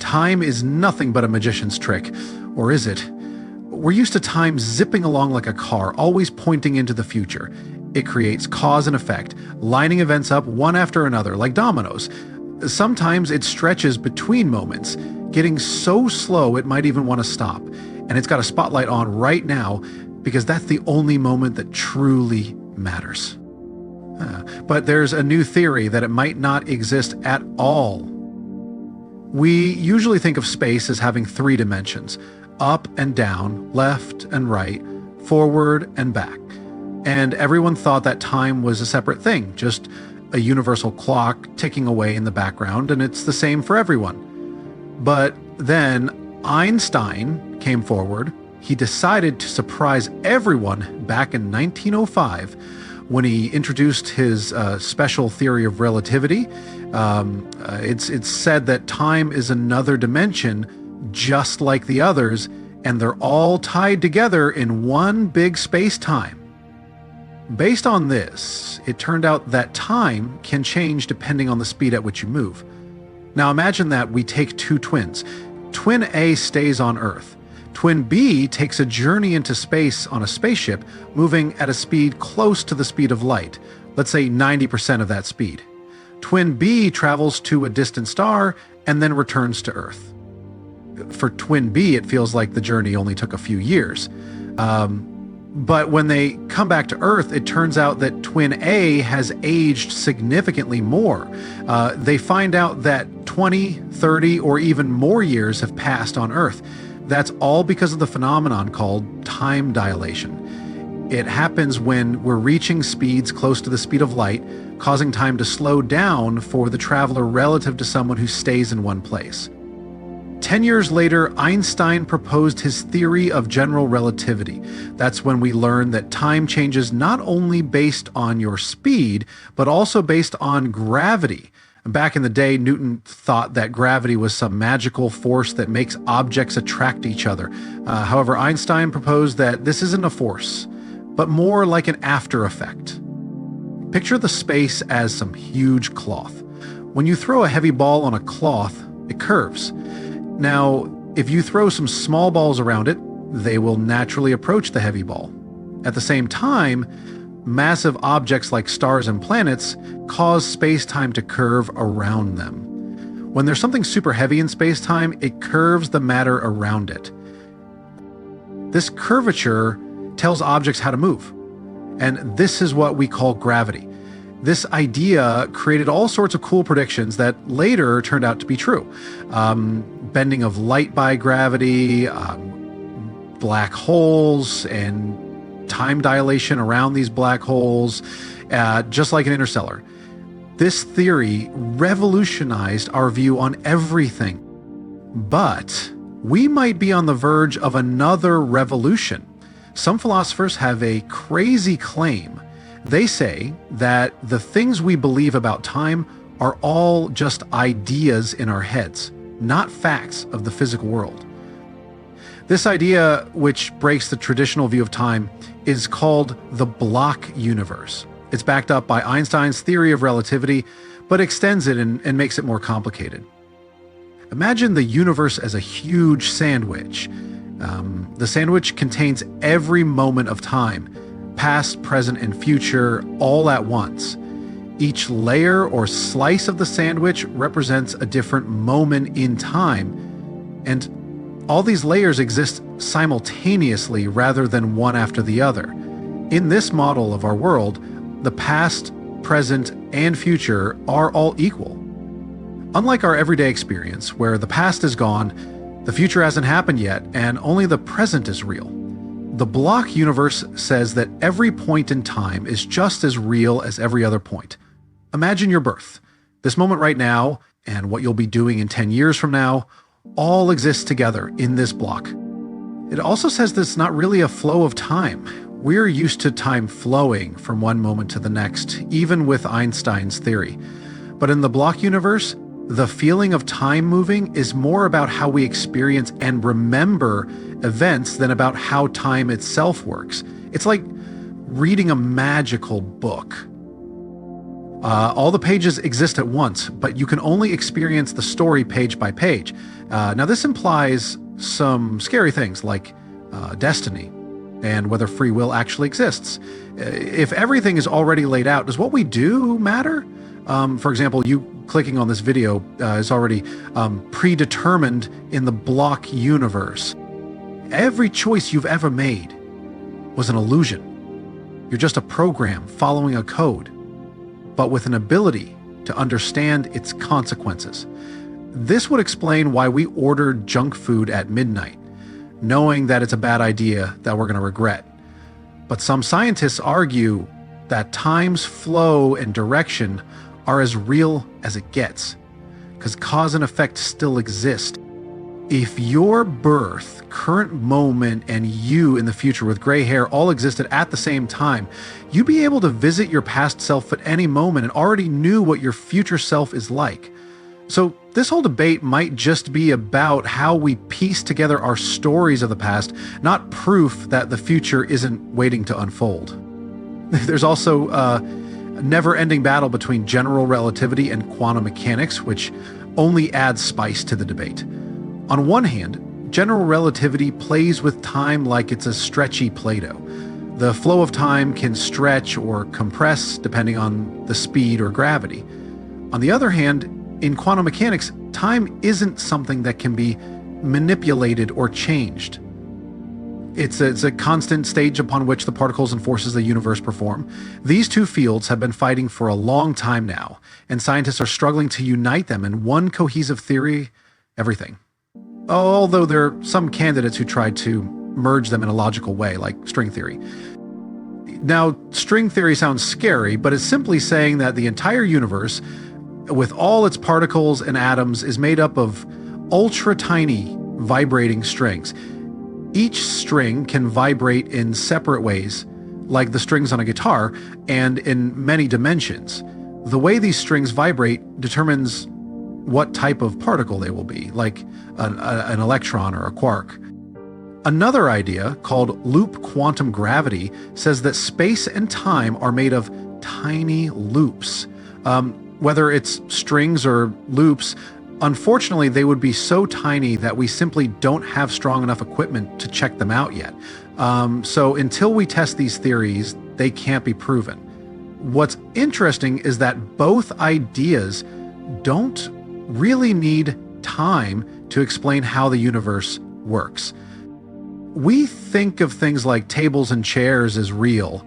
Time is nothing but a magician's trick. Or is it? We're used to time zipping along like a car, always pointing into the future. It creates cause and effect, lining events up one after another like dominoes. Sometimes it stretches between moments, getting so slow it might even want to stop. And it's got a spotlight on right now because that's the only moment that truly matters. But there's a new theory that it might not exist at all. We usually think of space as having 3 dimensions: up and down, left and right, forward and back. And everyone thought that time was a separate thing, just a universal clock ticking away in the background, and it's the same for everyone. But then Einstein came forward. He decided to surprise everyone back in 1905 when he introduced his special theory of relativity. It's said that time is another dimension just like the others, and they're all tied together in one big space-time. Based on this, it turned out that time can change depending on the speed at which you move. Now imagine that we take 2 twins. Twin A stays on Earth. Twin B takes a journey into space on a spaceship, moving at a speed close to the speed of light, let's say 90% of that speed. Twin B travels to a distant star and then returns to Earth. For Twin B, it feels like the journey only took a few years. But when they come back to Earth, it turns out that Twin A has aged significantly more. They find out that 20, 30, or even more years have passed on Earth. That's all because of the phenomenon called time dilation. It happens when we're reaching speeds close to the speed of light, causing time to slow down for the traveler relative to someone who stays in one place. 10 years later, Einstein proposed his theory of general relativity. That's when we learn that time changes not only based on your speed, but also based on gravity. Back in the day, Newton thought that gravity was some magical force that makes objects attract each other. However, Einstein proposed that this isn't a force, but more like an after effect. Picture the space as some huge cloth. When you throw a heavy ball on a cloth, it curves. Now, if you throw some small balls around it, they will naturally approach the heavy ball. At the same time, massive objects like stars and planets cause space-time to curve around them. When there's something super heavy in space-time, it curves the matter around it. This curvature tells objects how to move. And this is what we call gravity. This idea created all sorts of cool predictions that later turned out to be true. Bending of light by gravity, black holes, and time dilation around these black holes, just like in Interstellar. This theory revolutionized our view on everything. But we might be on the verge of another revolution. Some philosophers have a crazy claim. They say that the things we believe about time are all just ideas in our heads, not facts of the physical world. This idea, which breaks the traditional view of time, is called the block universe. It's backed up by Einstein's theory of relativity, but extends it and makes it more complicated. Imagine the universe as a huge sandwich. The sandwich contains every moment of time, past, present, and future, all at once. Each layer or slice of the sandwich represents a different moment in time, and all these layers exist simultaneously rather than one after the other. In this model of our world, the past, present, and future are all equal. Unlike our everyday experience, where the past is gone, the future hasn't happened yet, and only the present is real. The block universe says that every point in time is just as real as every other point. Imagine your birth. This moment right now, and what you'll be doing in 10 years from now, all exist together in this block. It also says that it's not really a flow of time. We're used to time flowing from one moment to the next, even with Einstein's theory. But in the block universe, the feeling of time moving is more about how we experience and remember events than about how time itself works. It's like reading a magical book. All the pages exist at once, but you can only experience the story page by page. Now, this implies some scary things like destiny and whether free will actually exists. If everything is already laid out, does what we do matter? For example, you clicking on this video is already predetermined in the block universe. Every choice you've ever made was an illusion. You're just a program following a code, but with an ability to understand its consequences. This would explain why we order junk food at midnight, knowing that it's a bad idea that we're going to regret. But some scientists argue that time's flow and direction are as real as it gets, because cause and effect still exist. If your birth, current moment, and you in the future with gray hair all existed at the same time, you'd be able to visit your past self at any moment and already knew what your future self is like. So this whole debate might just be about how we piece together our stories of the past, not proof that the future isn't waiting to unfold. There's also a never-ending battle between general relativity and quantum mechanics, which only adds spice to the debate. On one hand, general relativity plays with time like it's a stretchy Play-Doh. The flow of time can stretch or compress depending on the speed or gravity. On the other hand, in quantum mechanics, time isn't something that can be manipulated or changed. It's a constant stage upon which the particles and forces of the universe perform. These two fields have been fighting for a long time now, and scientists are struggling to unite them in one cohesive theory, everything. Although there are some candidates who try to merge them in a logical way, like string theory. Now, string theory sounds scary, but it's simply saying that the entire universe, with all its particles and atoms, is made up of ultra-tiny vibrating strings. Each string can vibrate in separate ways, like the strings on a guitar, and in many dimensions. The way these strings vibrate determines what type of particle they will be, like an electron or a quark. Another idea, called loop quantum gravity, says that space and time are made of tiny loops. Whether it's strings or loops, unfortunately, they would be so tiny that we simply don't have strong enough equipment to check them out yet. So until we test these theories, they can't be proven. What's interesting is that both ideas don't really need time to explain how the universe works. We think of things like tables and chairs as real.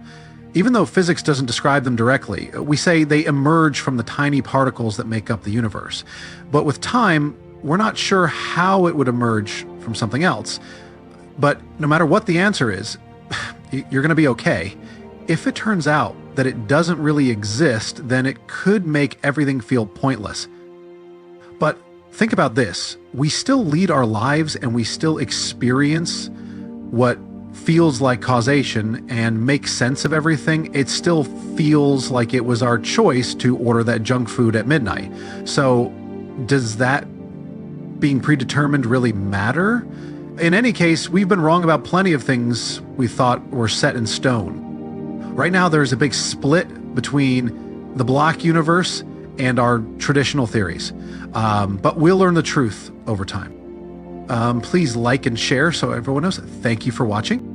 Even though physics doesn't describe them directly, we say they emerge from the tiny particles that make up the universe. But with time, we're not sure how it would emerge from something else. But no matter what the answer is, you're going to be okay. If it turns out that it doesn't really exist, then it could make everything feel pointless. But think about this. We still lead our lives and we still experience what feels like causation and make sense of everything. It still feels like it was our choice to order that junk food at midnight. So does that being predetermined really matter? In any case, we've been wrong about plenty of things we thought were set in stone. Right now, there's a big split between the block universe and our traditional theories. But we'll learn the truth over time. Please like and share so everyone knows. Thank you for watching.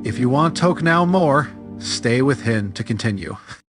If you want to talk now more, stay with Hin to continue.